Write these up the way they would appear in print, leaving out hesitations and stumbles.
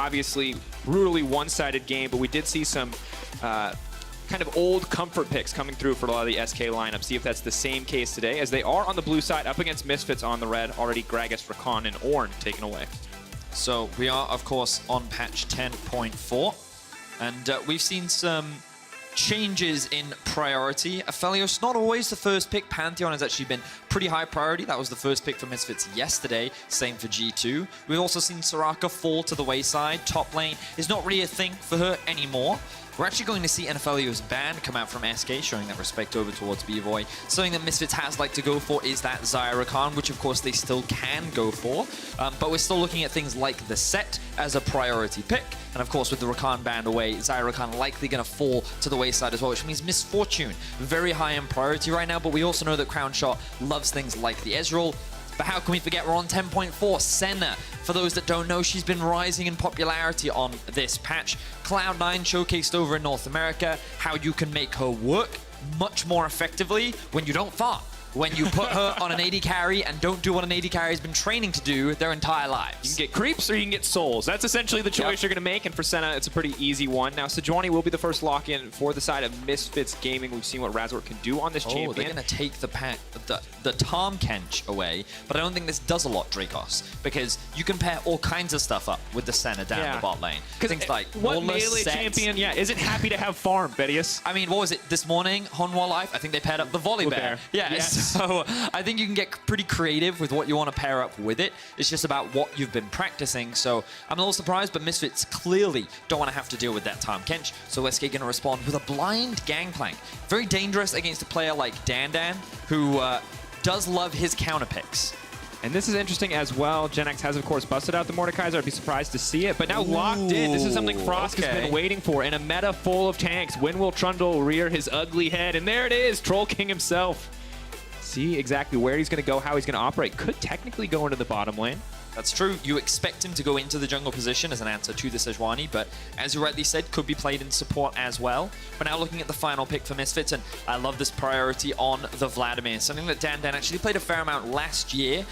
obviously brutally one-sided game, but we did see some kind of old comfort picks coming through for a lot of the SK lineup. See if that's the same case today, as they are on the blue side up against Misfits on the red. Already Gragas, Rakan, and Ornn taken away. So we are, of course, on patch 10.4, and we've seen some changes in priority. Aphelios, not always the first pick. Pantheon has actually been pretty high priority. That was the first pick for Misfits yesterday. Same for G2. We've also seen Soraka fall to the wayside. Top lane is not really a thing for her anymore. We're actually going to see an Aphelios ban come out from SK, showing that respect over towards Bvoy. Something that Misfits has liked to go for is that Zyra Khan, which of course they still can go for. But we're still looking at things like the set as a priority pick. And of course, with the Rakan banned away, Zyra Khan likely going to fall to the wayside as well, which means Misfortune very high in priority right now. But we also know that Crownshot loves things like the EZREAL. But how can we forget we're on 10.4? Senna, for those that don't know, she's been rising in popularity on this patch. Cloud9 showcased over in North America how you can make her work much more effectively when you don't farm. When you put her on an AD carry and don't do what an AD carry has been training to do their entire lives. You can get creeps or you can get souls. That's essentially the choice you're going to make, and for Senna, it's a pretty easy one. Now, SEJUANI will be the first lock-in for the side of MisfitsGaming. We've seen what Razork can do on this champion. They're going to take the TAHM KENCH away, but I don't think this does a lot, Drakos, because you can pair all kinds of stuff up with the Senna down the bot lane. Things like what melee champion isn't happy to have farm, Vedius? I mean, what was it this morning? Honwa Life, I think they paired up the Volibear. Yes. So I think you can get pretty creative with what you want to pair up with it. It's just about what you've been practicing. So I'm a little surprised, but Misfits clearly don't want to have to deal with that TAHM KENCH. So LEC going to respond with a blind Gangplank. Very dangerous against a player like Dan Dan, who does love his counter picks. And this is interesting as well. Jenax has, of course, busted out the Mordekaiser. I'd be surprised to see it. But now locked in. This is something Frost has been waiting for. In a meta full of tanks, when will Trundle rear his ugly head? And there it is, Troll King himself. See exactly where he's going to go, how he's going to operate. Could technically go into the bottom lane. That's true. You expect him to go into the jungle position as an answer to the SEJUANI, but as you rightly said, could be played in support as well. We're now looking at the final pick for Misfits, and I love this priority on the Vladimir. Something that Dan Dan actually played a fair amount last year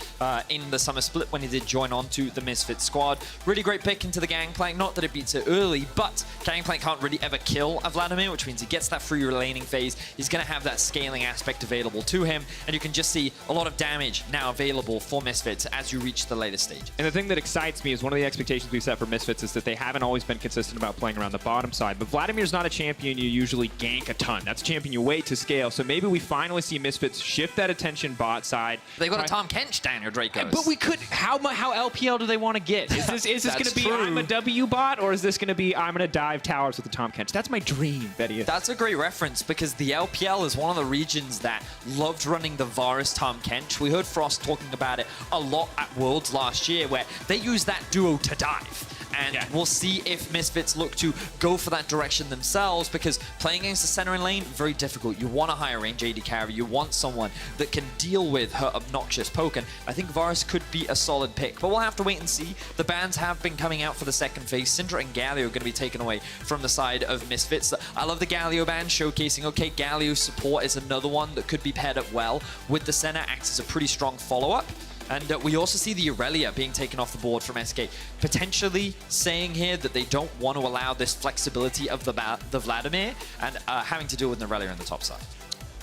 in the summer split when he did join on to the Misfits squad. Really great pick into the Gangplank. Not that it beats it early, but Gangplank can't really ever kill a Vladimir, which means he gets that free laning phase. He's going to have that scaling aspect available to him, and you can just see a lot of damage now available for Misfits as you reach the latest stage. And the thing that excites me is one of the expectations we've set for Misfits is that they haven't always been consistent about playing around the bottom side. But Vladimir's not a champion you usually gank a ton. That's a champion you wait to scale. So maybe we finally see Misfits shift that attention bot side. They've got a TAHM KENCH down here, Drakos. But we could, how LPL do they want to get? Is this going to be I'm a W bot, or is this going to be I'm going to dive towers with the TAHM KENCH? That's my dream, Betty. That's a great reference, because the LPL is one of the regions that loved running the VARUS TAHM KENCH. We heard Frost talking about it a lot at Worlds last year, where they used that duo to dive. And we'll see if Misfits look to go for that direction themselves, because playing against the center and lane, very difficult. You want a higher range AD carry. You want someone that can deal with her obnoxious poke, and I think Varus could be a solid pick. But we'll have to wait and see. The bans have been coming out for the second phase. Syndra and Galio are going to be taken away from the side of Misfits. I love the Galio ban, showcasing, okay, Galio support is another one that could be paired up well with the Senna, acts as a pretty strong follow-up. And we also see the Irelia being taken off the board from SK, potentially saying here that they don't want to allow this flexibility of the Vladimir, and having to deal with an Irelia on the top side.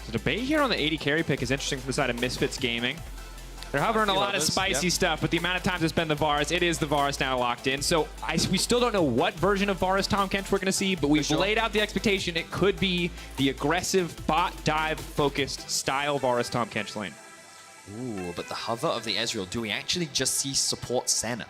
The debate here on the AD carry pick is interesting from the side of MisfitsGaming. They're hovering a lot of spicy stuff, but the amount of times it's been the Varus, it is the Varus now locked in. So we still don't know what version of Varus TAHM KENCH we're going to see, but we've laid out the expectation it could be the aggressive bot dive focused style Varus TAHM KENCH lane. Ooh, but the hover of the EZREAL, do we actually just see support Senna?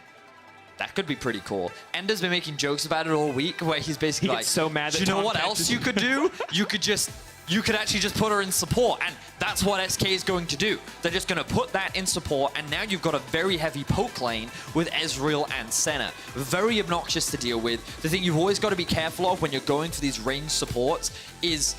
That could be pretty cool. Ender's been making jokes about it all week, where he's basically like, so mad that you know what else you could do? You could actually just put her in support, and that's what SK is going to do. They're just going to put that in support, and now you've got a very heavy poke lane with EZREAL and Senna. Very obnoxious to deal with. The thing you've always got to be careful of when you're going for these ranged supports is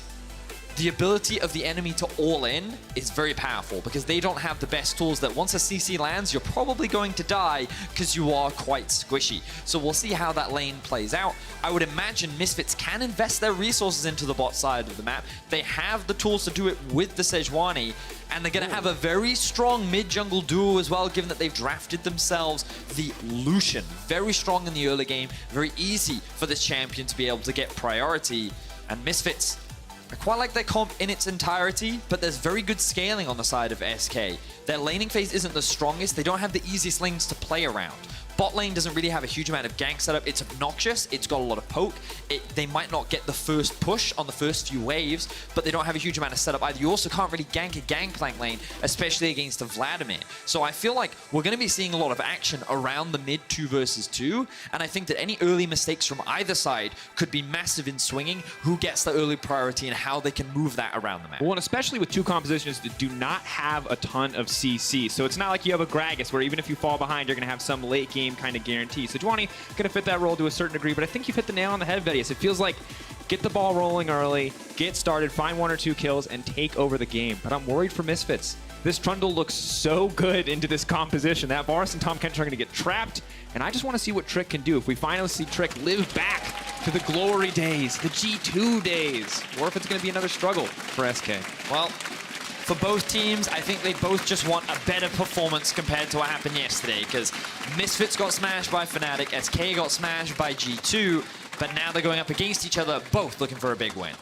the ability of the enemy to all in is very powerful because they don't have the best tools that once a CC lands, you're probably going to die because you are quite squishy. So we'll see how that lane plays out. I would imagine Misfits can invest their resources into the bot side of the map. They have the tools to do it with the SEJUANI, and they're going to have a very strong mid-jungle duo as well, given that they've drafted themselves the Lucian. Very strong in the early game, very easy for this champion to be able to get priority. And Misfits, I quite like their comp in its entirety, but there's very good scaling on the side of SK. Their laning phase isn't the strongest. They don't have the easiest lanes to play around. Bot lane doesn't really have a huge amount of gank setup. It's obnoxious. It's got a lot of poke. They might not get the first push on the first few waves, but they don't have a huge amount of setup either. You also can't really gank a GANGPLANK lane, especially against a Vladimir. So I feel like we're going to be seeing a lot of action around the mid 2 versus 2, and I think that any early mistakes from either side could be massive in swinging who gets the early priority and how they can move that around the map. Well, and especially with two compositions that do not have a ton of CC. So it's not like you have a Gragas where even if you fall behind, you're going to have some late game kind of guarantee. So SEJUANI going to fit that role to a certain degree, but I think you've hit the nail on the head, Vedius. It feels like get the ball rolling early, get started, find 1 or 2 kills, and take over the game. But I'm worried for Misfits. This Trundle looks so good into this composition. That VARUS and TAHM KENCH are going to get trapped, and I just want to see what Trick can do. If we finally see Trick live back to the glory days, the G2 days, or if it's going to be another struggle for SK. Well, for both teams, I think they both just want a better performance compared to what happened yesterday, because Misfits got smashed by Fnatic, SK got smashed by G2, but now they're going up against each other, both looking for a big win.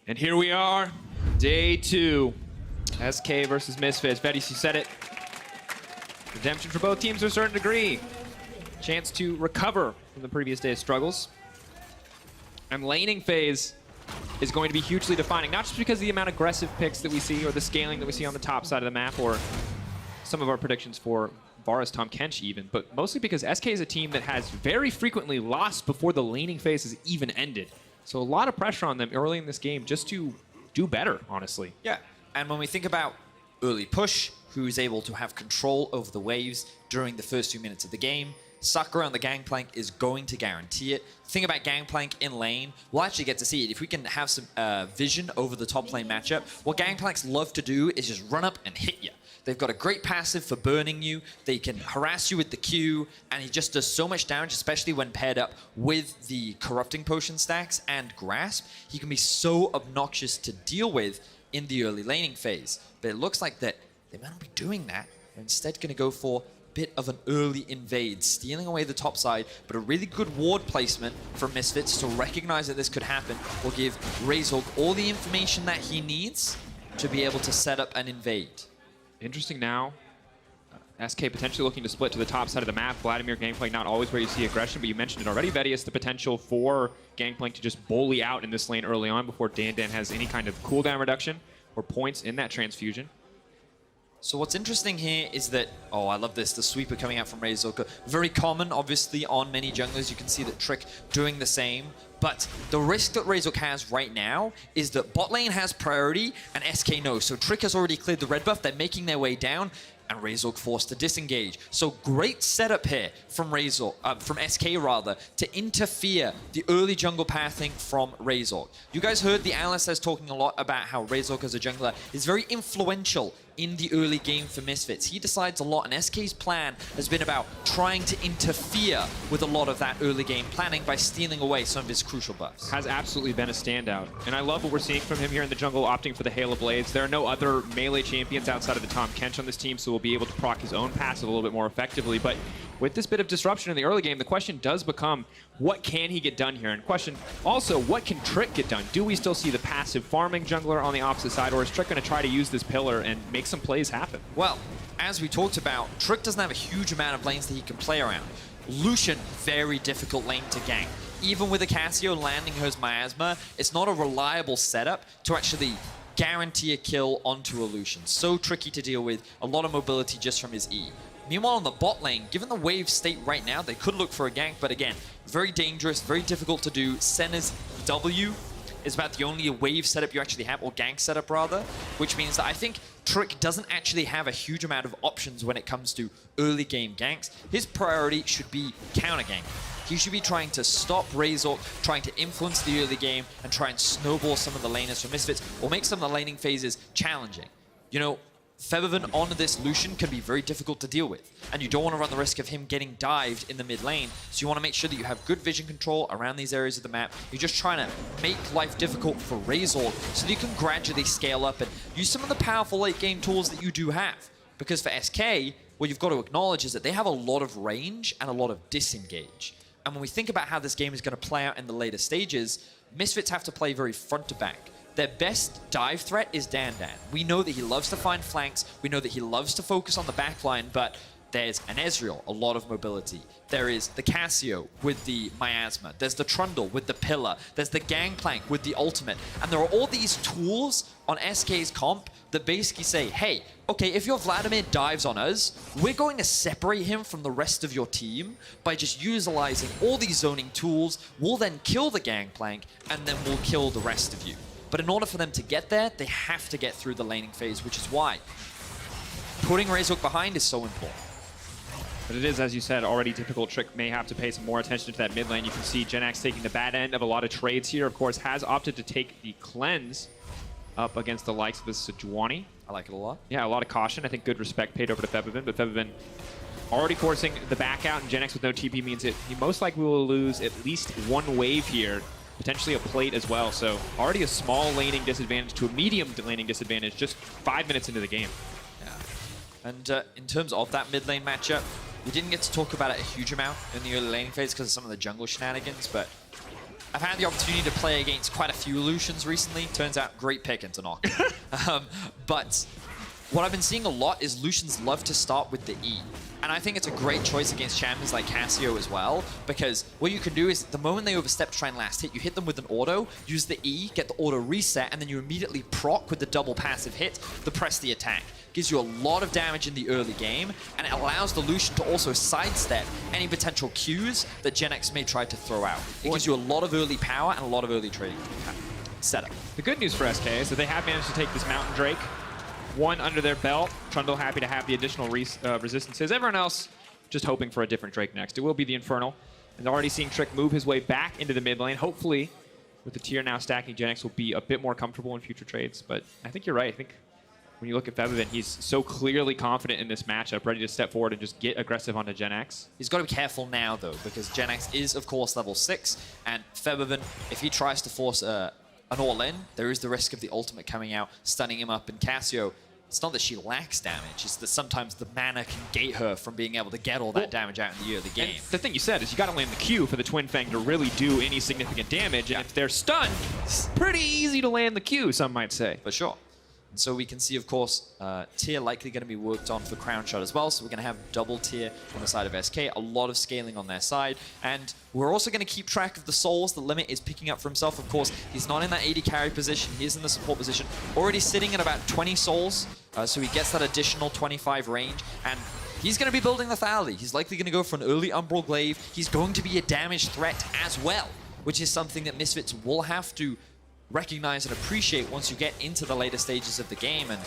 And here we are, day 2, SK versus Misfits. Vedius, you said it. Redemption for both teams to a certain degree. Chance to recover from the previous day's struggles. And laning phase is going to be hugely defining, not just because of the amount of aggressive picks that we see or the scaling that we see on the top side of the map or some of our predictions for VARUS, TAHM KENCH even, but mostly because SK is a team that has very frequently lost before the laning phase has even ended. So a lot of pressure on them early in this game just to do better, honestly. Yeah, and when we think about early push, who's able to have control over the waves during the first 2 minutes of the game, Sacre on the GANGPLANK is going to guarantee it. The thing about GANGPLANK in lane, we'll actually get to see it. If we can have some vision over the top lane matchup, what GANGPLANKs love to do is just run up and hit you. They've got a great passive for burning you. They can harass you with the Q, and he just does so much damage, especially when paired up with the Corrupting Potion stacks and Grasp. He can be so obnoxious to deal with in the early laning phase. But it looks like that they might not be doing that. They're instead going to go for a bit of an early invade, stealing away the top side, but a really good ward placement from Misfits to recognize that this could happen will give Razork all the information that he needs to be able to set up an invade. Interesting now. SK potentially looking to split to the top side of the map. Vladimir, GANGPLANK, not always where you see aggression, but you mentioned it already, Vedius, the potential for GANGPLANK to just bully out in this lane early on before Dan Dan has any kind of cooldown reduction or points in that transfusion. So what's interesting here is that, oh, I love this, the sweeper coming out from Razork. Very common, obviously, on many junglers. You can see that Trick doing the same. But the risk that Razork has right now is that bot lane has priority and SK knows. So Trick has already cleared the red buff. They're making their way down, and Razork forced to disengage. So great setup here from from SK rather, to interfere the early jungle pathing from Razork. You guys heard the analysts talking a lot about how Razork as a jungler is very influential in the early game for Misfits. He decides a lot, and SK's plan has been about trying to interfere with a lot of that early game planning by stealing away some of his crucial buffs. Has absolutely been a standout. And I love what we're seeing from him here in the jungle, opting for the Hail of Blades. There are no other melee champions outside of the TAHM KENCH on this team, so we'll be able to proc his own passive a little bit more effectively. But with this bit of disruption in the early game, the question does become, what can he get done here? And question also, what can Trick get done? Do we still see the passive farming jungler on the opposite side, or is Trick going to try to use this pillar and make some plays happen? Well, as we talked about, Trick doesn't have a huge amount of lanes that he can play around. Lucian, very difficult lane to gank. Even with a Cassio landing her miasma, it's not a reliable setup to actually guarantee a kill onto a Lucian. So tricky to deal with, a lot of mobility just from his E. Meanwhile, on the bot lane, given the wave state right now, they could look for a gank, but again, very dangerous, very difficult to do. Senna's W is about the only wave setup you actually have, or gank setup rather, which means that I think Trick doesn't actually have a huge amount of options when it comes to early game ganks. His priority should be counter gank. He should be trying to stop Razork, trying to influence the early game, and try and snowball some of the laners for Misfits, or make some of the laning phases challenging. You know, Febiven on this Lucian can be very difficult to deal with, and you don't want to run the risk of him getting dived in the mid lane, so you want to make sure that you have good vision control around these areas of the map. You're just trying to make life difficult for Razork so that you can gradually scale up and use some of the powerful late game tools that you do have. Because for SK, what you've got to acknowledge is that they have a lot of range and a lot of disengage. And when we think about how this game is going to play out in the later stages, Misfits have to play very front to back. Their best dive threat is Dan Dan. We know that he loves to find flanks. We know that he loves to focus on the backline, but there's an EZREAL, a lot of mobility. There is the Cassio with the Miasma. There's the Trundle with the Pillar. There's the Gangplank with the Ultimate. And there are all these tools on SK's comp that basically say, hey, okay, if your Vladimir dives on us, we're going to separate him from the rest of your team by just utilizing all these zoning tools. We'll then kill the Gangplank, and then we'll kill the rest of you. But in order for them to get there, they have to get through the laning phase, which is why putting Razork behind is so important. But it is, as you said, already difficult. Trick may have to pay some more attention to that mid lane. You can see Jenax taking the bad end of a lot of trades here. Of course, has opted to take the cleanse up against the likes of the SEJUANI. I like it a lot. Yeah, a lot of caution. I think good respect paid over to Febiven, but Febiven already forcing the back out, and Jenax with no TP means he most likely will lose at least one wave here. Potentially a plate as well, so already a small laning disadvantage to a medium laning disadvantage just 5 minutes into the game. Yeah. And in terms of that mid lane matchup, we didn't get to talk about it a huge amount in the early laning phase because of some of the jungle shenanigans, but I've had the opportunity to play against quite a few Lucians recently. Turns out, great pick into knock. But what I've been seeing a lot is Lucians love to start with the E. And I think it's a great choice against champions like Cassio as well, because what you can do is the moment they overstep to try and last hit, you hit them with an auto, use the E, get the auto reset, and then you immediately proc with the double passive hit to press the attack. Gives you a lot of damage in the early game, and it allows the Lucian to also sidestep any potential Qs that Jenax may try to throw out. It gives you a lot of early power and a lot of early trading setup. The good news for SK is that they have managed to take this Mountain Drake one under their belt. Trundle happy to have the additional resistances. Everyone else just hoping for a different Drake next. It will be the Infernal. And already seeing Trick move his way back into the mid lane. Hopefully, with the tier now stacking, Jenax will be a bit more comfortable in future trades. But I think you're right. I think when you look at Febiven, he's so clearly confident in this matchup, ready to step forward and just get aggressive onto Jenax. He's got to be careful now, though, because Jenax is, of course, level 6. And Febiven, if he tries to force an all-in, there is the risk of the ultimate coming out, stunning him up. And Cassio, it's not that she lacks damage, it's that sometimes the mana can gate her from being able to get all that damage out in the early game. The thing you said is you got to land the Q for the Twin Fang to really do any significant damage, and if they're stunned, it's pretty easy to land the Q, some might say. For sure. And so we can see, of course, tier likely going to be worked on for Crownshot as well, so we're going to have double tier on the side of SK, a lot of scaling on their side, and we're also going to keep track of the souls that Limit is picking up for himself. Of course, he's not in that AD carry position, he is in the support position, already sitting at about 20 souls, so he gets that additional 25 range, and he's going to be building the Thali. He's likely going to go for an early Umbral Glaive. He's going to be a damage threat as well, which is something that Misfits will have to recognize and appreciate once you get into the later stages of the game. And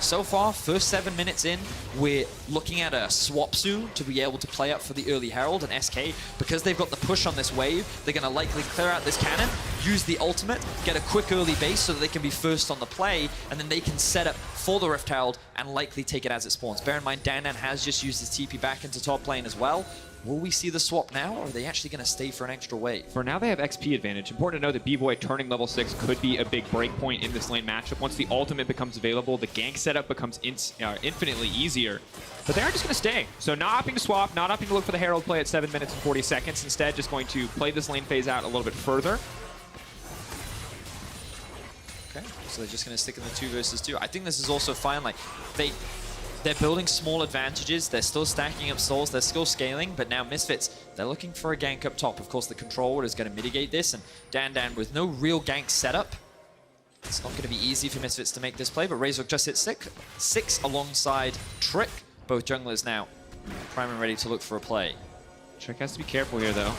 so far, first 7 minutes in, we're looking at a swap soon to be able to play up for the early Herald, and SK, because they've got the push on this wave, they're going to likely clear out this cannon, use the ultimate, get a quick early base so that they can be first on the play, and then they can set up for the Rift Herald and likely take it as it spawns. Bear in mind, Dan Dan has just used his TP back into top lane as well. Will we see the swap now, or are they actually going to stay for an extra wave? For now, they have XP advantage. Important to know that Bvoy turning level 6 could be a big break point in this lane matchup. Once the ultimate becomes available, the gank setup becomes infinitely easier. But they are just going to stay. So not opting to swap, not opting to look for the Herald play at 7 minutes and 40 seconds. Instead, just going to play this lane phase out a little bit further. Okay, so they're just going to stick in the 2 versus 2. I think this is also fine. Like, they're building small advantages, they're still stacking up souls, they're still scaling, but now Misfits, they're looking for a gank up top. Of course, the controller is going to mitigate this, and Dan Dan with no real gank setup, it's not going to be easy for Misfits to make this play, but Razork just hit 6 alongside Trick. Both junglers now priming ready to look for a play. Trick has to be careful here, though.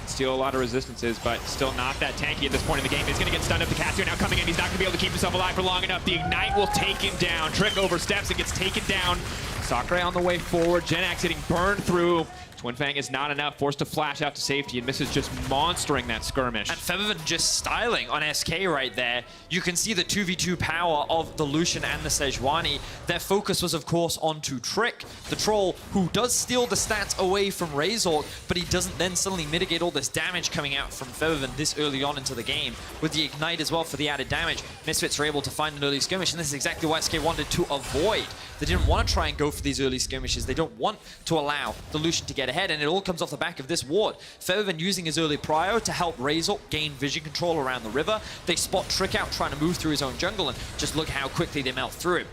Steal a lot of resistances, but still not that tanky at this point in the game. He's going to get stunned up. The Cassio now coming in. He's not going to be able to keep himself alive for long enough. The Ignite will take him down. Trick oversteps and gets taken down. Sacre on the way forward. Jenax getting burned through. Twin Fang is not enough. Forced to flash out to safety, and Misses just monstering that skirmish. And Febiven just styling on SK right there. You can see the 2v2 power of the Lucian and the SEJUANI. Their focus was, of course, onto Trick, the troll, who does steal the stats away from Razork, but he doesn't then suddenly mitigate all this damage coming out from Febiven this early on into the game. With the Ignite as well for the added damage, Misfits are able to find an early skirmish, and this is exactly what SK wanted to avoid. They didn't want to try and go for these early skirmishes. They don't want to allow the Lucian to get ahead, and it all comes off the back of this ward. Febiven using his early prio to help Razork gain vision control around the river. They spot Trick out trying to move through his own jungle, and just look how quickly they melt through him.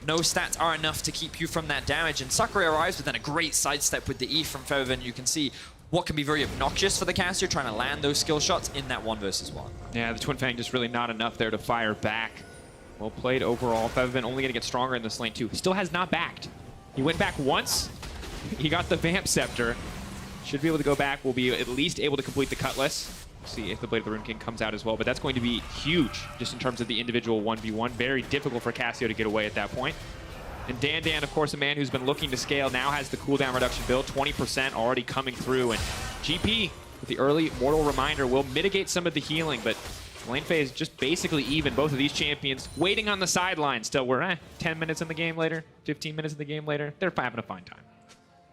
No stats are enough to keep you from that damage, and Sacre arrives with then a great sidestep with the E from Febiven. You can see what can be very obnoxious for the Cassio, trying to land those skill shots in that 1 versus 1. Yeah, the Twin Fang just really not enough there to fire back. Well played overall. Febiven only going to get stronger in this lane too. He still has not backed. He went back once. He got the Vamp Scepter. Should be able to go back. We'll be at least able to complete the Cutlass. See if the Blade of the Rune King comes out as well. But that's going to be huge just in terms of the individual 1v1. Very difficult for Cassio to get away at that point. And Dan Dan, of course, a man who's been looking to scale, now has the cooldown reduction build. 20% already coming through. And GP, with the early Mortal Reminder, will mitigate some of the healing. But lane phase just basically even. Both of these champions waiting on the sidelines still. We're 10 minutes in the game later, 15 minutes in the game later. They're having a fine time.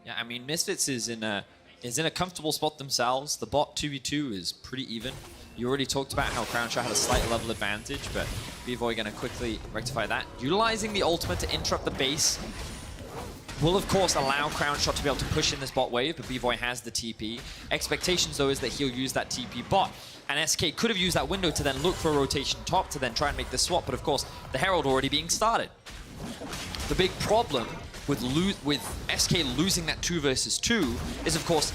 Yeah, I mean, Misfits is in a comfortable spot themselves. The bot 2v2 is pretty even. You already talked about how Crownshot had a slight level advantage, but Bvoy going to quickly rectify that. Utilizing the ultimate to interrupt the base will, of course, allow Crownshot to be able to push in this bot wave, but Bvoy has the TP. Expectations, though, is that he'll use that TP bot. And SK could have used that window to then look for a rotation top to then try and make the swap, but of course, the Herald already being started. The big problem with SK losing that 2 versus 2 is, of course,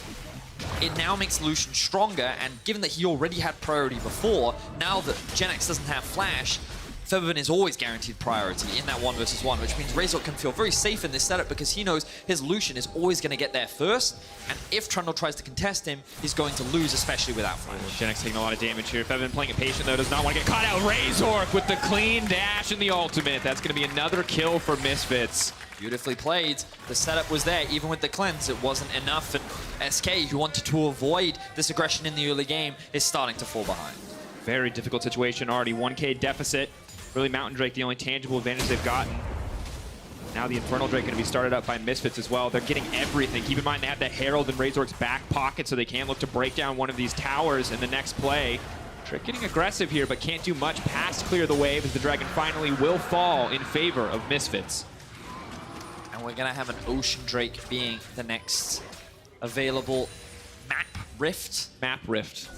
it now makes Lucian stronger, and given that he already had priority before, now that Jenax doesn't have flash, Febiven is always guaranteed priority in that 1 versus 1, which means Razork can feel very safe in this setup because he knows his Lucian is always going to get there first, and if Trundle tries to contest him, he's going to lose, especially without flash. Jenax taking a lot of damage here. Febiven playing it patient, though, does not want to get caught out. Razork with the clean dash and the ultimate. That's going to be another kill for Misfits. Beautifully played. The setup was there, even with the cleanse. It wasn't enough, and SK, who wanted to avoid this aggression in the early game, is starting to fall behind. Very difficult situation. Already 1k deficit. Really, Mountain Drake, the only tangible advantage they've gotten. Now the Infernal Drake going to be started up by Misfits as well. They're getting everything. Keep in mind they have that Herald in Razork's back pocket, so they can look to break down one of these towers in the next play. Trick getting aggressive here, but can't do much past clear the wave as the Dragon finally will fall in favor of Misfits. And we're going to have an Ocean Drake being the next available map rift. Map rift.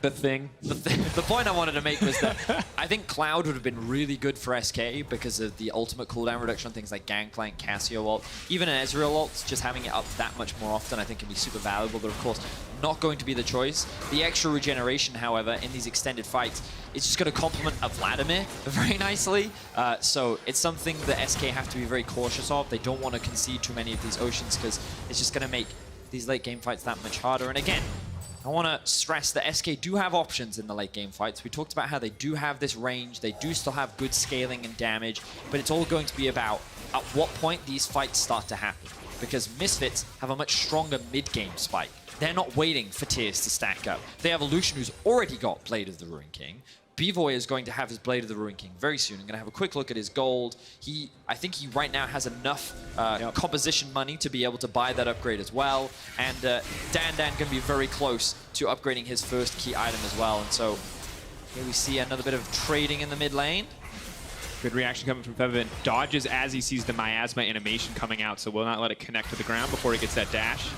The thing. The point I wanted to make was that I think Cloud would have been really good for SK because of the ultimate cooldown reduction on things like Gangplank, Cassio ult. Even an EZREAL ult, just having it up that much more often I think can be super valuable. But of course, not going to be the choice. The extra regeneration, however, in these extended fights, it's just going to complement a Vladimir very nicely. So it's something that SK have to be very cautious of. They don't want to concede too many of these Oceans because it's just going to make these late game fights that much harder. And again, I want to stress that SK do have options in the late game fights. We talked about how they do have this range, they do still have good scaling and damage, but it's all going to be about at what point these fights start to happen. Because Misfits have a much stronger mid-game spike. They're not waiting for tiers to stack up. They have a Lucian who's already got Blade of the Ruin King. Bvoy is going to have his Blade of the Ruin King very soon. I'm going to have a quick look at his gold. I think he right now has enough composition money to be able to buy that upgrade as well. And Dan Dan going to be very close to upgrading his first key item as well. And so here we see another bit of trading in the mid lane. Good reaction coming from Febiven. Dodges as he sees the miasma animation coming out, so will not let it connect to the ground before he gets that dash.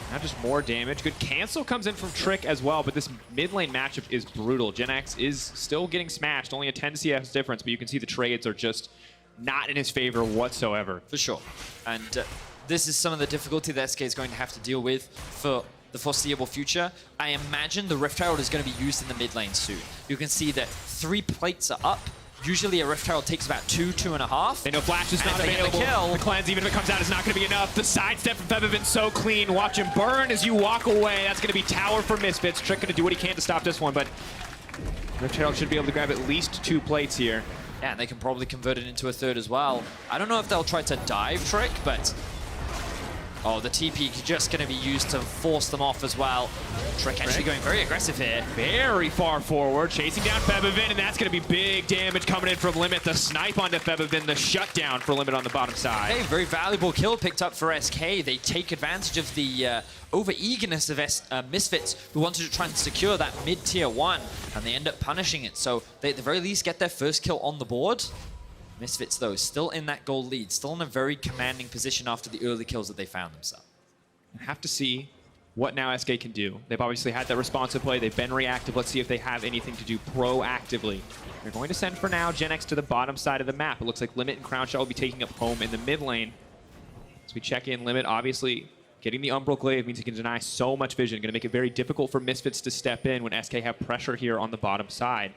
Now just more damage. Good cancel comes in from Trick as well, but this mid lane matchup is brutal. Jenax is still getting smashed, only a 10 CS difference, but you can see the trades are just not in his favor whatsoever. For sure. And this is some of the difficulty that SK is going to have to deal with for the foreseeable future. I imagine the Rift Herald is going to be used in the mid lane soon. You can see that 3 plates are up. Usually a Rift Herald takes about 2.5. They know Flash is not available. The cleanse, even if it comes out, is not going to be enough. The sidestep from Febiven so clean. Watch him burn as you walk away. That's going to be tower for Misfits. Trick going to do what he can to stop this one, but Rift Herald should be able to grab at least 2 plates here. Yeah, and they can probably convert it into a third as well. I don't know if they'll try to dive Trick, but... Oh, the TP just going to be used to force them off as well. Trick actually going very aggressive here. Very far forward, chasing down Febiven, and that's going to be big damage coming in from Limit. The snipe onto Febiven, the shutdown for Limit on the bottom side. Hey, very valuable kill picked up for SK. They take advantage of the over-eagerness of Misfits, who wanted to try and secure that mid-tier 1, and they end up punishing it. So they, at the very least, get their first kill on the board. Misfits, though, still in that gold lead, still in a very commanding position after the early kills that they found themselves. Have to see what now SK can do. They've obviously had that responsive play. They've been reactive. Let's see if they have anything to do proactively. They're going to send, for now, Jenax to the bottom side of the map. It looks like Limit and Crownshot will be taking up home in the mid lane. As we check in, Limit, obviously, getting the Umbral Glaive means he can deny so much vision. Going to make it very difficult for Misfits to step in when SK have pressure here on the bottom side.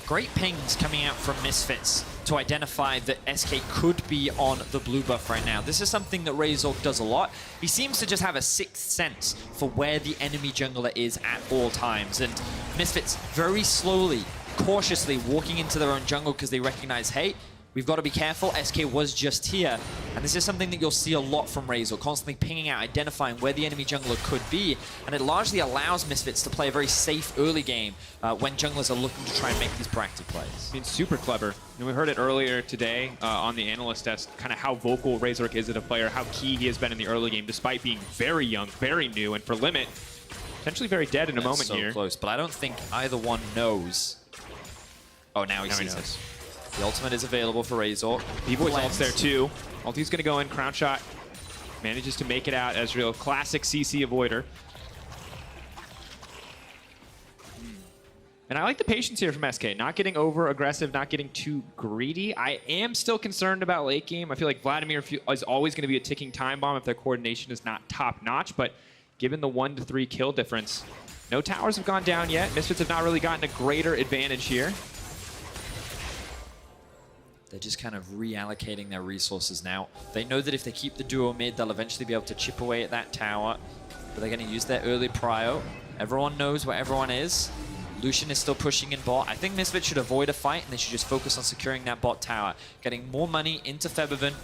Great pings coming out from Misfits to identify that SK could be on the blue buff right now. This is something that Razork does a lot. He seems to just have a sixth sense for where the enemy jungler is at all times. And Misfits very slowly, cautiously walking into their own jungle because they recognize, hey, we've got to be careful. SK was just here. And this is something that you'll see a lot from Razork, constantly pinging out, identifying where the enemy jungler could be. And it largely allows Misfits to play a very safe early game when junglers are looking to try and make these proactive plays. I mean, super clever. And we heard it earlier today on the analyst desk, kind of how vocal Razork is as a player, how key he has been in the early game, despite being very young, very new, and for Limit, potentially very dead in a moment here. So close, but I don't think either one knows. Oh, now he sees it. The ultimate is available for Razork. Bvoy's ult's there too. Ulti's gonna go in. Crownshot manages to make it out. EZREAL, classic CC avoider. And I like the patience here from SK. Not getting over aggressive, not getting too greedy. I am still concerned about late game. I feel like Vladimir is always gonna be a ticking time bomb if their coordination is not top notch, but given the 1 to 3 kill difference, no towers have gone down yet. Misfits have not really gotten a greater advantage here. They're just kind of reallocating their resources now. They know that if they keep the duo mid, they'll eventually be able to chip away at that tower. But they're going to use their early prio. Everyone knows where everyone is. Lucian is still pushing in bot. I think Misfits should avoid a fight, and they should just focus on securing that bot tower. Getting more money into Febiven.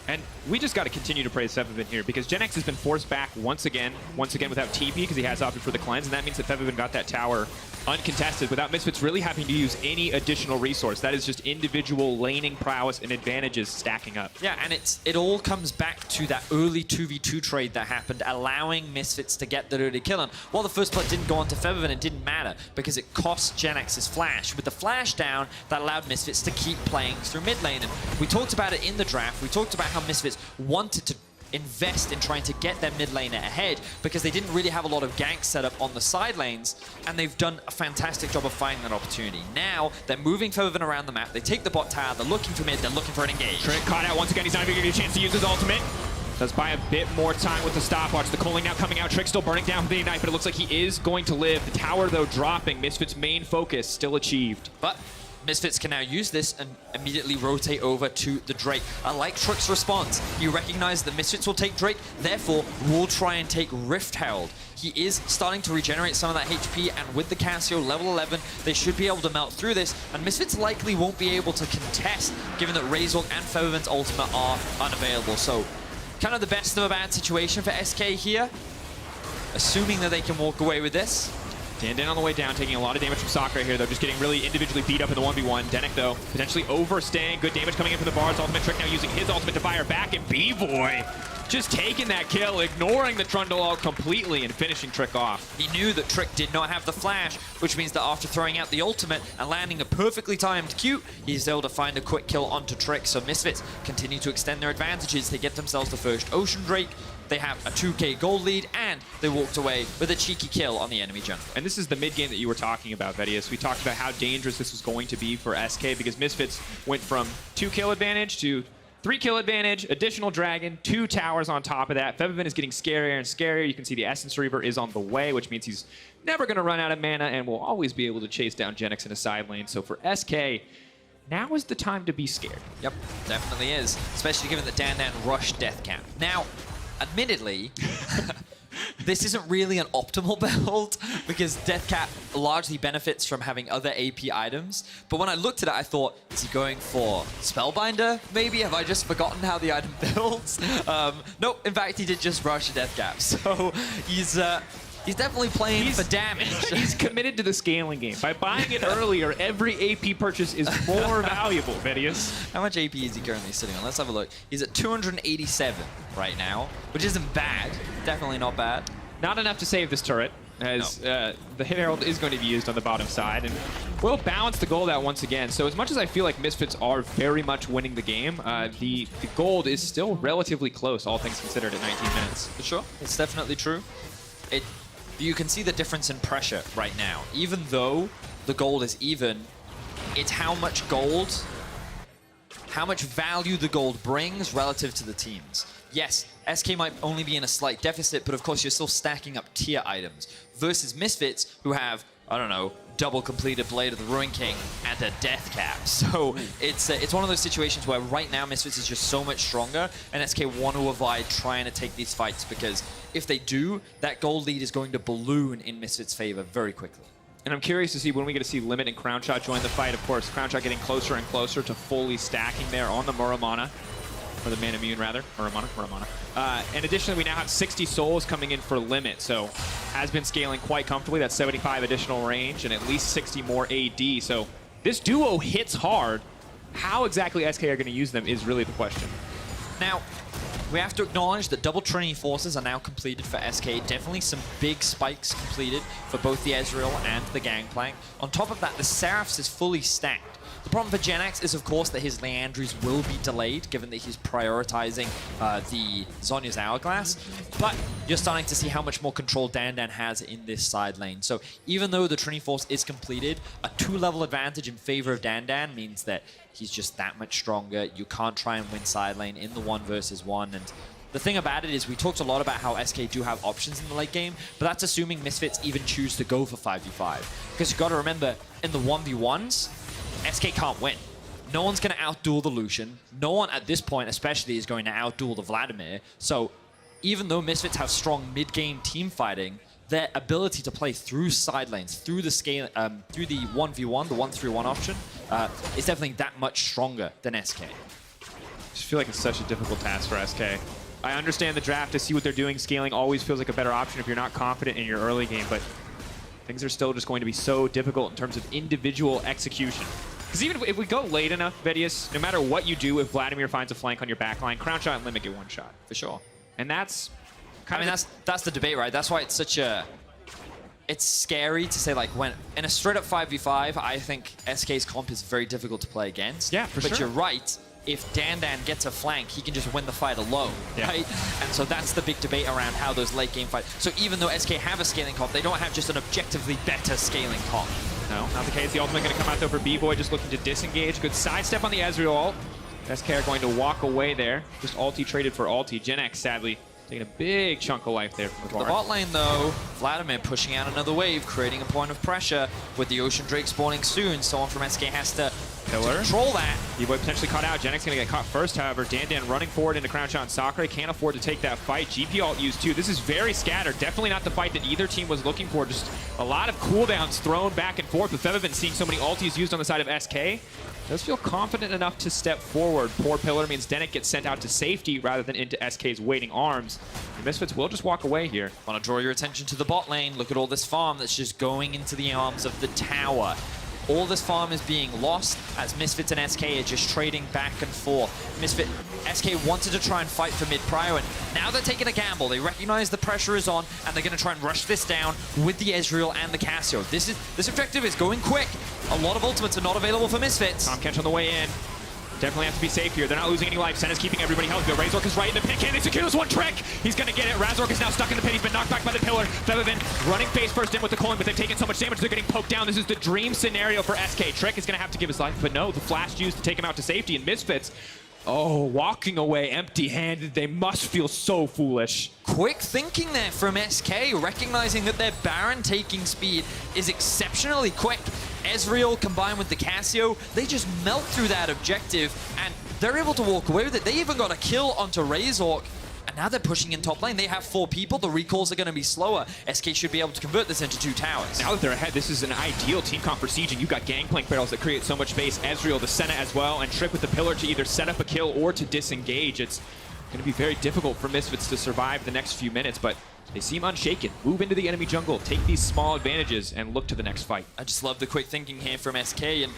And we just got to continue to praise Febiven here, because Jenax has been forced back once again without TP, because he has opted for the cleanse, and that means that Febiven got that tower uncontested without Misfits really having to use any additional resource. That is just individual laning prowess and advantages stacking up. Yeah, and it all comes back to that early 2v2 trade that happened, allowing Misfits to get the early kill. And while the first blood didn't go on to Febiven, it didn't matter because it cost Jenax's flash. With the flash down, that allowed Misfits to keep playing through mid lane. And we talked about it in the draft. We talked about how Misfits wanted to invest in trying to get their mid laner ahead because they didn't really have a lot of ganks set up on the side lanes, and they've done a fantastic job of finding that opportunity. Now, they're moving Febiven around the map. They take the bot tower, they're looking for mid, they're looking for an engage. Trick caught out once again. He's not even getting a chance to use his ultimate. Does buy a bit more time with the stopwatch. The cooling now coming out. Trick still burning down for the Ignite, but it looks like he is going to live. The tower, though, dropping. Misfits' main focus still achieved. But Misfits can now use this and immediately rotate over to the Drake. I like Trick's response. He recognized that Misfits will take Drake, therefore will try and take Rift Herald. He is starting to regenerate some of that HP, and with the Cassio level 11, they should be able to melt through this, and Misfits likely won't be able to contest, given that Razork and Febiven's ultimate are unavailable. So, kind of the best of a bad situation for SK here, assuming that they can walk away with this. Dan Dan on the way down, taking a lot of damage from Sacre here, though, just getting really individually beat up in the 1v1. Denyk, though, potentially overstaying. Good damage coming in from the Varus. Ultimate Trick now using his ultimate to fire back, and Bvoy just taking that kill, ignoring the Trundle ult completely and finishing Trick off. He knew that Trick did not have the flash, which means that after throwing out the ultimate and landing a perfectly timed Q, he's able to find a quick kill onto Trick. So Misfits continue to extend their advantages. They get themselves the first Ocean Drake. They have a 2k gold lead, and they walked away with a cheeky kill on the enemy jungle. And this is the mid game that you were talking about, Vedius. We talked about how dangerous this was going to be for SK, because Misfits went from 2 kill advantage to 3 kill advantage, additional dragon, 2 towers on top of that. Febiven is getting scarier and scarier. You can see the Essence Reaver is on the way, which means he's never going to run out of mana and will always be able to chase down Jenax in a side lane. So for SK, now is the time to be scared. Yep, definitely is, especially given that Dan Dan rushed Deathcap. Now, admittedly, this isn't really an optimal build because Deathcap largely benefits from having other AP items. But when I looked at it, I thought, is he going for Spellbinder? Maybe? Have I just forgotten how the item builds? Nope, in fact, he did just rush Deathcap. So he's definitely playing for damage. He's committed to the scaling game. By buying it earlier, every AP purchase is more valuable, Vedius. How much AP is he currently sitting on? Let's have a look. He's at 287 right now, which isn't bad. Definitely not bad. Not enough to save this turret, as the Hit Herald is going to be used on the bottom side, and will balance the gold out once again. So as much as I feel like Misfits are very much winning the game, the gold is still relatively close, all things considered, at 19 minutes. For sure, it's definitely true. You can see the difference in pressure right now. Even though the gold is even, it's how much value the gold brings relative to the teams. Yes, SK might only be in a slight deficit, but of course you're still stacking up tier items versus Misfits, who have, I don't know, double completed Blade of the Ruin King and a Deathcap. So it's one of those situations where right now Misfits is just so much stronger, and SK want to avoid trying to take these fights because if they do, that gold lead is going to balloon in Misfits' favor very quickly. And I'm curious to see when we get to see Limit and Crownshot join the fight. Of course, Crownshot getting closer and closer to fully stacking there on the Muramana. Or the Manamune, rather. Muramana. And additionally, we now have 60 souls coming in for Limit, so has been scaling quite comfortably. That's 75 additional range and at least 60 more AD. So this duo hits hard. How exactly SK are going to use them is really the question. Now, we have to acknowledge that double Trinity forces are now completed for SK. Definitely some big spikes completed for both the EZREAL and the Gangplank. On top of that, the Seraphs is fully stacked. The problem for Jenax is, of course, that his Leandries will be delayed, given that he's prioritizing the Zhonya's Hourglass. But you're starting to see how much more control Dan Dan has in this side lane. So even though the Trinity Force is completed, a 2-level advantage in favor of Dan Dan means that he's just that much stronger. You can't try and win side lane in the 1 versus 1. And the thing about it is we talked a lot about how SK do have options in the late game, but that's assuming Misfits even choose to go for 5v5. Because you've got to remember, in the 1v1s, SK can't win. No one's going to outduel the Lucian. No one at this point especially is going to outduel the Vladimir. So even though Misfits have strong mid-game team fighting, their ability to play through side lanes, through the scale, through the 1v1, the 1-3-1 option, is definitely that much stronger than SK. I just feel like it's such a difficult task for SK. I understand the draft to see what they're doing. Scaling always feels like a better option if you're not confident in your early game, but things are still just going to be so difficult in terms of individual execution. Because even if we go late enough, Vedius, no matter what you do, if Vladimir finds a flank on your backline, Crownshot and Limit get one shot. For sure. And that's kind of... that's the debate, right? That's why it's such a... It's scary to say, like, when... In a straight-up 5v5, I think SK's comp is very difficult to play against. Yeah, for sure. But you're right. If Dan Dan gets a flank, he can just win the fight alone, right? And so that's the big debate around how those late game fights... So even though SK have a scaling comp, they don't have just an objectively better scaling comp. No, not the case. The ultimate going to come out though for Bvoy, just looking to disengage. Good sidestep on the EZREAL ult. SK are going to walk away there. Just ulti traded for ulti. Jenax, sadly, taking a big chunk of life there from the bot lane, though, Vladimir pushing out another wave, creating a point of pressure. With the Ocean Drake spawning soon, someone from SK has to control that. Bvoy potentially caught out. Jenax going to get caught first, however. Dan Dan running forward into Crownshot and Sacre. Can't afford to take that fight. GP ult used too. This is very scattered. Definitely not the fight that either team was looking for. Just a lot of cooldowns thrown back and forth. With Febiven seeing so many ultis used on the side of SK, does feel confident enough to step forward. Poor Pillar means Denyk gets sent out to safety rather than into SK's waiting arms. The Misfits will just walk away here. Want to draw your attention to the bot lane. Look at all this farm that's just going into the arms of the tower. All this farm is being lost as Misfits and SK are just trading back and forth. SK wanted to try and fight for mid-prio, and now they're taking a gamble. They recognize the pressure is on, and they're going to try and rush this down with the EZREAL and the Cassio. This objective is going quick. A lot of ultimates are not available for Misfits. TAHM KENCH on the way in. Definitely have to be safe here. They're not losing any life. Senna's keeping everybody healthy. Razork is right in the pit. Can they secure this one trick? He's going to get it. Razork is now stuck in the pit. He's been knocked back by the pillar. Febiven running face first in with the coin, but they've taken so much damage they're getting poked down. This is the dream scenario for SK. Trick is going to have to give his life, but no, the flash used to take him out to safety, and Misfits, Oh, walking away empty-handed. They must feel so foolish. Quick thinking there from SK, recognizing that their Baron taking speed is exceptionally quick. EZREAL combined with the Cassio, they just melt through that objective, and they're able to walk away with it. They even got a kill onto Razork. And now they're pushing in top lane. They have 4 people. The recalls are going to be slower. SK should be able to convert this into 2 towers. Now that they're ahead, this is an ideal team comp for Siege, and you've got Gangplank barrels that create so much space. EZREAL, the Senna as well, and Trick with the Pillar to either set up a kill or to disengage. It's going to be very difficult for Misfits to survive the next few minutes, but they seem unshaken. Move into the enemy jungle, take these small advantages, and look to the next fight. I just love the quick thinking here from SK, and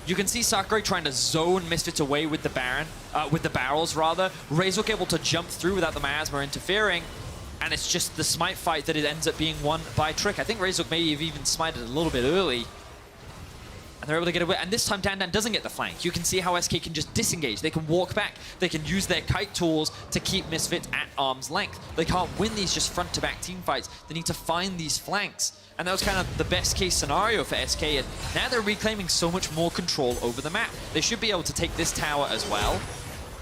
you can see Sacre trying to zone Misfits away with the Baron, with the barrels rather. Razork able to jump through without the miasma interfering, and it's just the smite fight that it ends up being won by Trick. I think Razork may have even smited a little bit early, and they're able to get away. And this time Dan Dan doesn't get the flank. You can see how SK can just disengage. They can walk back. They can use their kite tools to keep Misfits at arm's length. They can't win these just front-to-back team fights. They need to find these flanks. And that was kind of the best case scenario for SK, and now they're reclaiming so much more control over the map. They should be able to take this tower as well.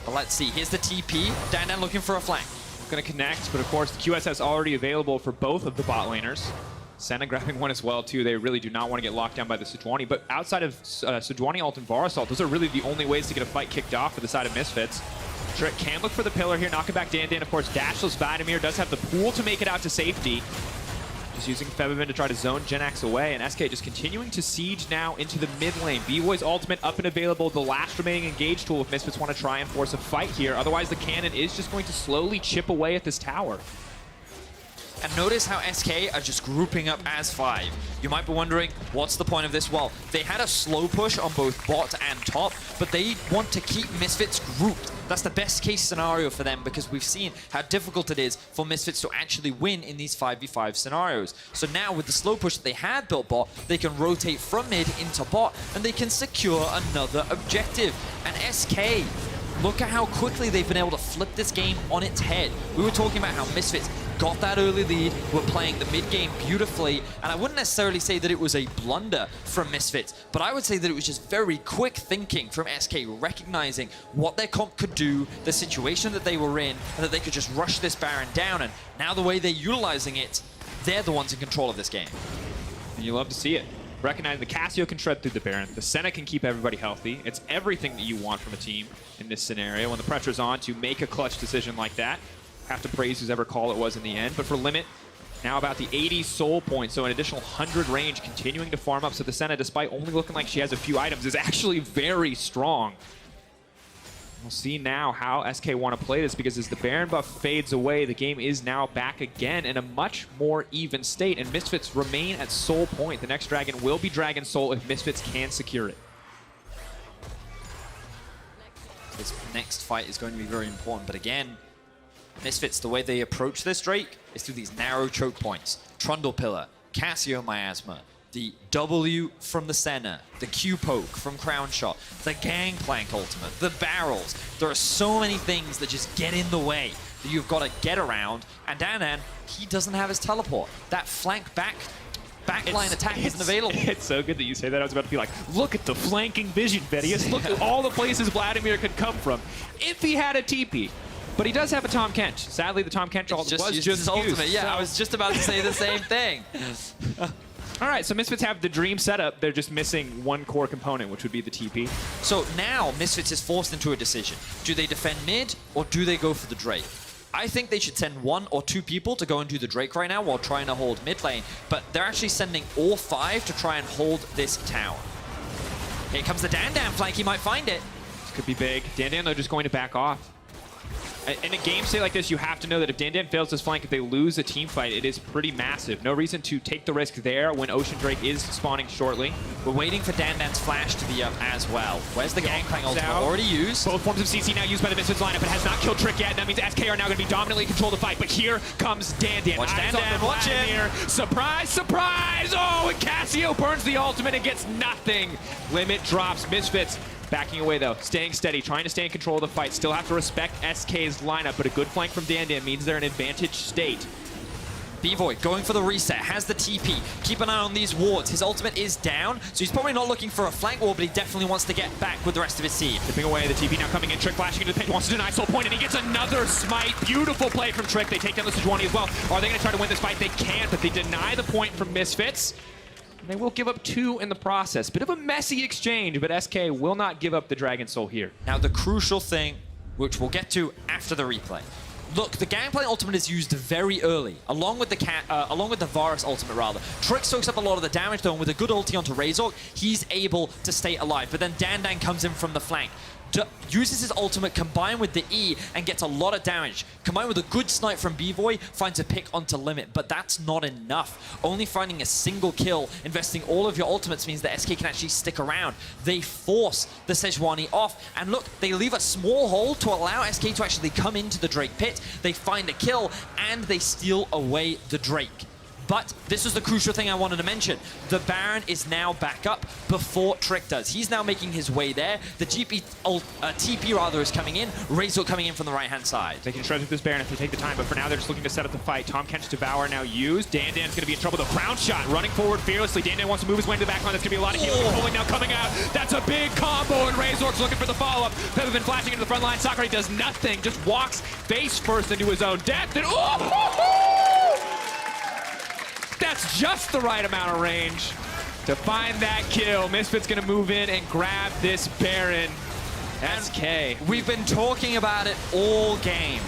But let's see, here's the TP. Dan Dan looking for a flank. Going to connect, but of course the QSS already available for both of the bot laners. Senna grabbing one as well too. They really do not want to get locked down by the SEJUANI, but outside of SEJUANI ult and VARUS ult, those are really the only ways to get a fight kicked off for the side of Misfits. Trick can look for the pillar here, knocking back Dan Dan. Of course, dashless VLADIMIR does have the pool to make it out to safety. Just using Febiven to try to zone Jenax away, and SK just continuing to siege now into the mid lane. Bvoy's ultimate up and available, the last remaining engage tool if Misfits want to try and force a fight here. Otherwise, the cannon is just going to slowly chip away at this tower. And notice how SK are just grouping up as 5. You might be wondering, what's the point of this? Well, they had a slow push on both bot and top, but they want to keep Misfits grouped. That's the best case scenario for them, because we've seen how difficult it is for Misfits to actually win in these 5v5 scenarios. So now with the slow push that they had built bot, they can rotate from mid into bot, and they can secure another objective. And SK, look at how quickly they've been able to flip this game on its head. We were talking about how Misfits got that early lead, were playing the mid game beautifully, and I wouldn't necessarily say that it was a blunder from Misfits, but I would say that it was just very quick thinking from SK, recognizing what their comp could do, the situation that they were in, and that they could just rush this Baron down, and now the way they're utilizing it, they're the ones in control of this game. And you love to see it. Recognizing the Cassio can shred through the Baron, the Senna can keep everybody healthy. It's everything that you want from a team in this scenario when the pressure's on to make a clutch decision like that. Have to praise whoever call it was in the end. But for Limit, now about the 80 soul points, so an additional 100 range, continuing to farm up. So the Senna, despite only looking like she has a few items, is actually very strong. We'll see now how SK want to play this, because as the Baron buff fades away, the game is now back again in a much more even state, and Misfits remain at soul point. The next dragon will be Dragon Soul if Misfits can secure it. This next fight is going to be very important, but again, Misfits, the way they approach this, Drake, is through these narrow choke points. Trundle Pillar, Cassio Miasma, the W from the Senna, the Q poke from Crownshot, the Gangplank ultimate, the barrels. There are so many things that just get in the way that you've got to get around. And Dan Dan, he doesn't have his teleport. That flank backline attack isn't available. It's so good that you say that. I was about to be like, look at the flanking vision, Vedius. Look at all the places VLADIMIR could come from if he had a TP. But he does have a TAHM KENCH. Sadly, the TAHM KENCH was just his ultimate. used. Yeah, so. I was just about to say the same thing. All right, so Misfits have the dream setup. They're just missing one core component, which would be the TP. So now Misfits is forced into a decision. Do they defend mid, or do they go for the Drake? I think they should send 1 or 2 people to go and do the Drake right now while trying to hold mid lane, but they're actually sending all 5 to try and hold this tower. Here comes the Dan Dan flank, he might find it. This could be big. Dan Dan, though, just going to back off. In a game state like this, you have to know that if Dan Dan fails this flank, if they lose a team fight, it is pretty massive. No reason to take the risk there when Ocean Drake is spawning shortly. We're waiting for Dan Dan's flash to be up as well. Where's the Gangplank ultimate? Already used. Both forms of CC now used by the Misfits lineup. It has not killed Trick yet. That means SK are now going to be dominantly in control of the fight. But here comes Dan Dan. Watch Dan Dan, watch him. Surprise, surprise! Oh, and Cassio burns the ultimate and gets nothing. Limit drops. Misfits backing away, though, staying steady, trying to stay in control of the fight. Still have to respect SK's lineup, but a good flank from Dan Dan means they're in advantage state. Bvoy going for the reset, has the TP. Keep an eye on these wards. His ultimate is down, so he's probably not looking for a flank ward, but he definitely wants to get back with the rest of his team. Tipping away, the TP now coming in, Trick flashing into the pit, wants to deny soul point, and he gets another smite. Beautiful play from Trick. They take down the SEJUANI as well. Are they going to try to win this fight? They can't, but they deny the point from Misfits. And they will give up 2 in the process. Bit of a messy exchange, but SK will not give up the Dragon Soul here. Now the crucial thing, which we'll get to after the replay. Look, the Gangplank ultimate is used very early, along with the Varus ultimate rather. Trick soaks up a lot of the damage though, and with a good ulti onto Razork, he's able to stay alive. But then Dan Dan comes in from the flank, uses his ultimate combined with the E and gets a lot of damage. Combined with a good snipe from Bvoy, finds a pick onto limit, but that's not enough. Only finding a single kill, investing all of your ultimates means that SK can actually stick around. They force the SEJUANI off, and look, they leave a small hole to allow SK to actually come into the Drake pit. They find a kill, and they steal away the Drake. But this is the crucial thing I wanted to mention. The Baron is now back up before Trick does. He's now making his way there. The TP rather is coming in. Razork coming in from the right-hand side. They can shred with this Baron if they take the time, but for now they're just looking to set up the fight. TAHM KENCH Devour now used. Dan Dan's going to be in trouble. The Crownshot running forward fearlessly. Dan Dan wants to move his way into the back line. There's going to be a lot of healing pulling now coming out. That's a big combo, and Razork's looking for the follow-up. Febiven flashing into the front line. Sacre does nothing, just walks face first into his own death. And that's just the right amount of range to find that kill. Misfits gonna move in and grab this Baron. SK. We've been talking about it all game.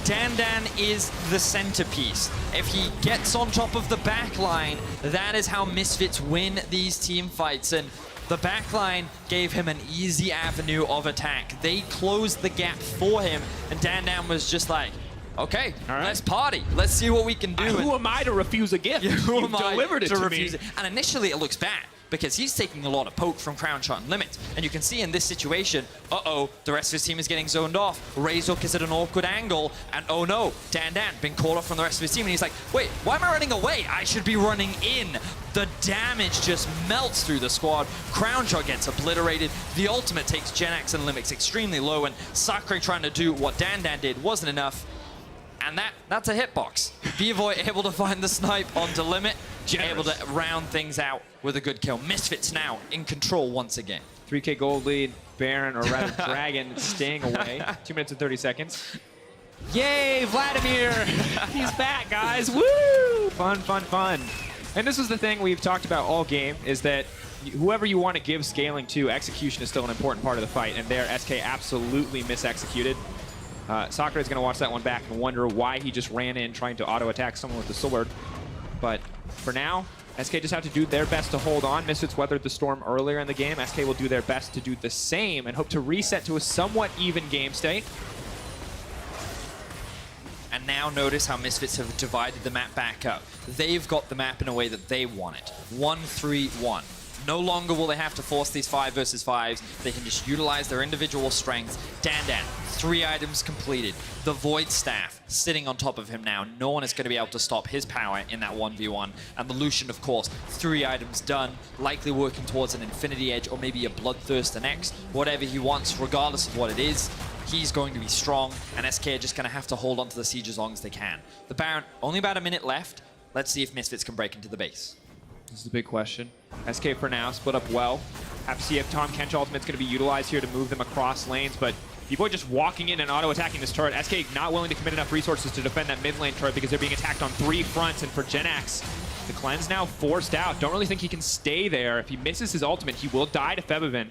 Dan Dan is the centerpiece. If he gets on top of the backline, that is how Misfits win these team fights. And the backline gave him an easy avenue of attack. They closed the gap for him, and Dan Dan was just like, okay, all right, let's party. Let's see what we can do. Who am I to refuse a gift? Yeah, who am I delivered it to refuse me? And initially it looks bad because he's taking a lot of poke from Crownshot and Limit. And you can see in this situation, the rest of his team is getting zoned off. Razork is at an awkward angle, and oh no, Dan Dan been caught off from the rest of his team, and he's like, wait, why am I running away? I should be running in. The damage just melts through the squad. Crownshot gets obliterated. The ultimate takes Jenax and Limix extremely low, and Sacre trying to do what Dan Dan did wasn't enough. And that's a hitbox. Bvoy able to find the snipe onto Limit, able to round things out with a good kill. Misfits now in control once again. 3K gold lead, Baron, or rather Dragon, staying away. 2 minutes and 30 seconds. Yay, Vladimir! He's back, guys. Woo! Fun, fun, fun. And this was the thing we've talked about all game, is that whoever you want to give scaling to, execution is still an important part of the fight, and there SK absolutely misexecuted. Sacre is going to watch that one back and wonder why he just ran in trying to auto-attack someone with the sword. But for now, SK just have to do their best to hold on. Misfits weathered the storm earlier in the game. SK will do their best to do the same and hope to reset to a somewhat even game state. And now notice how Misfits have divided the map back up. They've got the map in a way that they want it. 1-3-1. No longer will they have to force these 5 versus 5s. They can just utilize their individual strengths. Dan Dan, 3 items completed. The Void Staff sitting on top of him now. No one is going to be able to stop his power in that 1v1. And the Lucian, of course, 3 items done. Likely working towards an Infinity Edge or maybe a Bloodthirst next. Whatever he wants, regardless of what it is, he's going to be strong. And SK are just going to have to hold on to the siege as long as they can. The Baron, only about a minute left. Let's see if Misfits can break into the base. This is the big question. SK for now, split up well. Have to see if TAHM KENCH ultimate's going to be utilized here to move them across lanes, but Bvoy just walking in and auto-attacking this turret. SK not willing to commit enough resources to defend that mid lane turret because they're being attacked on 3 fronts, and for Jenax, the cleanse now forced out. Don't really think he can stay there. If he misses his ultimate, he will die to Febiven.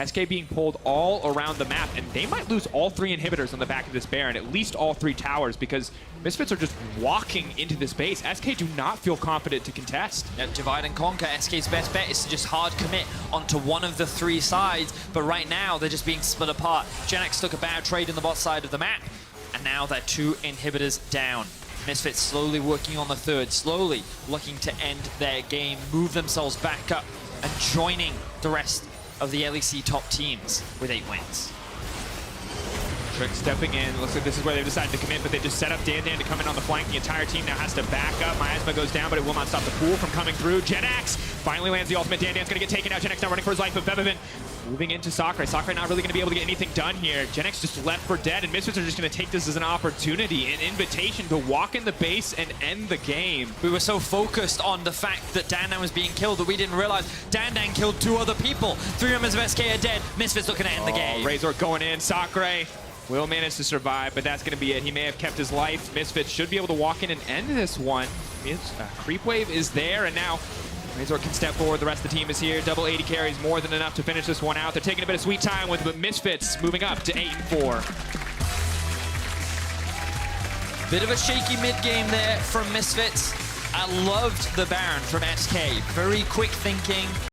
SK being pulled all around the map, and they might lose all 3 inhibitors on the back of this Baron, at least all 3 towers, because Misfits are just walking into this base. SK do not feel confident to contest. Yeah, divide and conquer. SK's best bet is to just hard commit onto one of the 3 sides, but right now they're just being split apart. Jenax took a bad trade in the bot side of the map, and now they're 2 inhibitors down. Misfits slowly working on the 3rd, slowly looking to end their game, move themselves back up, and joining the rest of the LEC top teams with 8 wins. Trick stepping in. Looks like this is where they've decided to commit, but they just set up Dan Dan to come in on the flank. The entire team now has to back up. Miasma goes down, but it will not stop the pool from coming through. Jenax finally lands the ultimate. Dan Dan's going to get taken out. Jenax now running for his life, but Febiven Moving into Sacre. Sacre not really going to be able to get anything done here. Jenax just left for dead, and Misfits are just going to take this as an opportunity, an invitation to walk in the base and end the game. We were so focused on the fact that Dan Dan was being killed that we didn't realize Dan Dan killed 2 other people. 3 members of SK are dead. Misfits looking to end the game. Razork going in. Sacre will manage to survive, but that's going to be it. He may have kept his life. Misfits should be able to walk in and end this one. Creep wave is there, and now Razork can step forward. The rest of the team is here. Double 80 carries more than enough to finish this one out. They're taking a bit of sweet time with the Misfits moving up to 8-4. Bit of a shaky mid-game there from Misfits. I loved the Baron from SK. Very quick thinking.